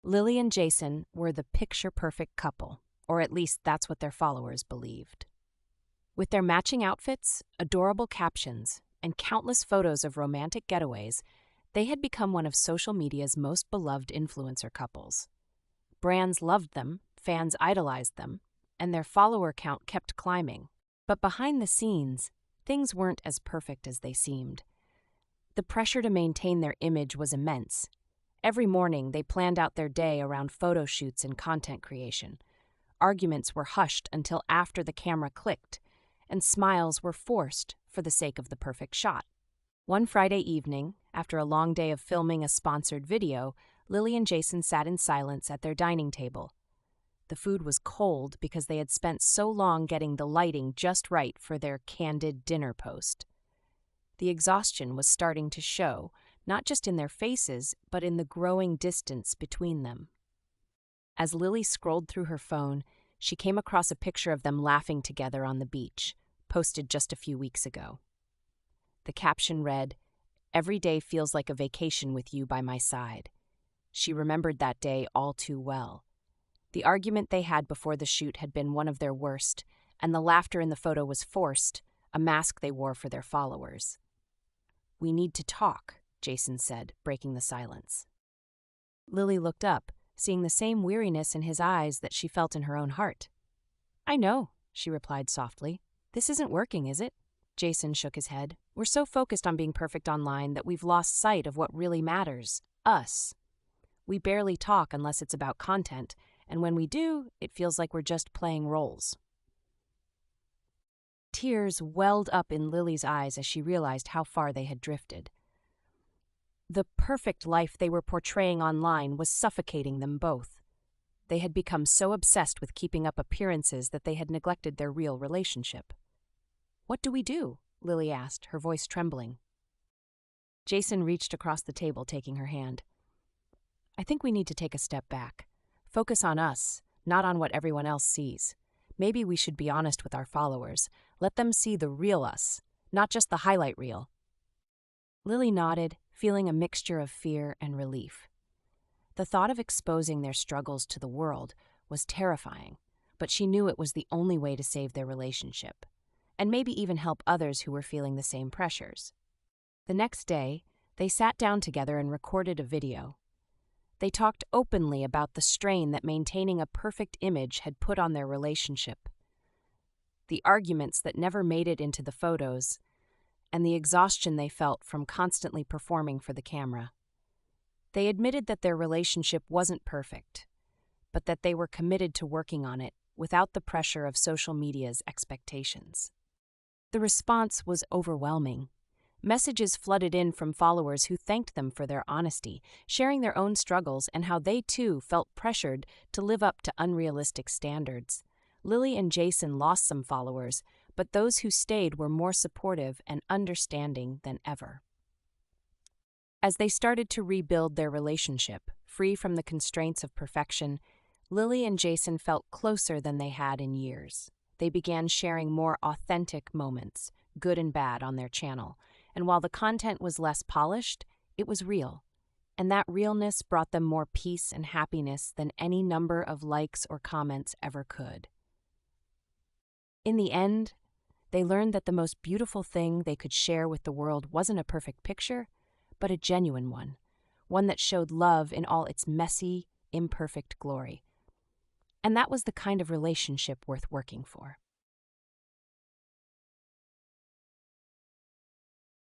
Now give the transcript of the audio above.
Lily and Jason were the picture-perfect couple, or at least that's what their followers believed. With their matching outfits, adorable captions, and countless photos of romantic getaways, they had become one of social media's most beloved influencer couples. Brands loved them, fans idolized them, and their follower count kept climbing. But behind the scenes, things weren't as perfect as they seemed. The pressure to maintain their image was immense. Every morning, they planned out their day around photo shoots and content creation. Arguments were hushed until after the camera clicked, and smiles were forced for the sake of the perfect shot. One Friday evening, after a long day of filming a sponsored video, Lily and Jason sat in silence at their dining table. The food was cold because they had spent so long getting the lighting just right for their candid dinner post. The exhaustion was starting to show, not just in their faces, but in the growing distance between them. As Lily scrolled through her phone, she came across a picture of them laughing together on the beach, posted just a few weeks ago. The caption read, "Every day feels like a vacation with you by my side." She remembered that day all too well. The argument they had before the shoot had been one of their worst, and the laughter in the photo was forced, a mask they wore for their followers. "We need to talk," Jason said, breaking the silence. Lily looked up, seeing the same weariness in his eyes that she felt in her own heart. "I know," she replied softly. "This isn't working, is it?" Jason shook his head. "We're so focused on being perfect online that we've lost sight of what really matters, us. We barely talk unless it's about content, and when we do, it feels like we're just playing roles." Tears welled up in Lily's eyes as she realized how far they had drifted. The perfect life they were portraying online was suffocating them both. They had become so obsessed with keeping up appearances that they had neglected their real relationship. "What do we do?" Lily asked, her voice trembling. Jason reached across the table, taking her hand. "I think we need to take a step back. Focus on us, not on what everyone else sees. Maybe we should be honest with our followers. Let them see the real us, not just the highlight reel." Lily nodded, feeling a mixture of fear and relief. The thought of exposing their struggles to the world was terrifying, but she knew it was the only way to save their relationship, and maybe even help others who were feeling the same pressures. The next day, they sat down together and recorded a video. They talked openly about the strain that maintaining a perfect image had put on their relationship, the arguments that never made it into the photos, and the exhaustion they felt from constantly performing for the camera. They admitted that their relationship wasn't perfect, but that they were committed to working on it without the pressure of social media's expectations. The response was overwhelming. Messages flooded in from followers who thanked them for their honesty, sharing their own struggles and how they too felt pressured to live up to unrealistic standards. Lily and Jason lost some followers, but those who stayed were more supportive and understanding than ever. As they started to rebuild their relationship, free from the constraints of perfection, Lily and Jason felt closer than they had in years. They began sharing more authentic moments, good and bad, on their channel, and while the content was less polished, it was real. And that realness brought them more peace and happiness than any number of likes or comments ever could. In the end, they learned that the most beautiful thing they could share with the world wasn't a perfect picture, but a genuine one that showed love in all its messy, imperfect glory. And that was the kind of relationship worth working for.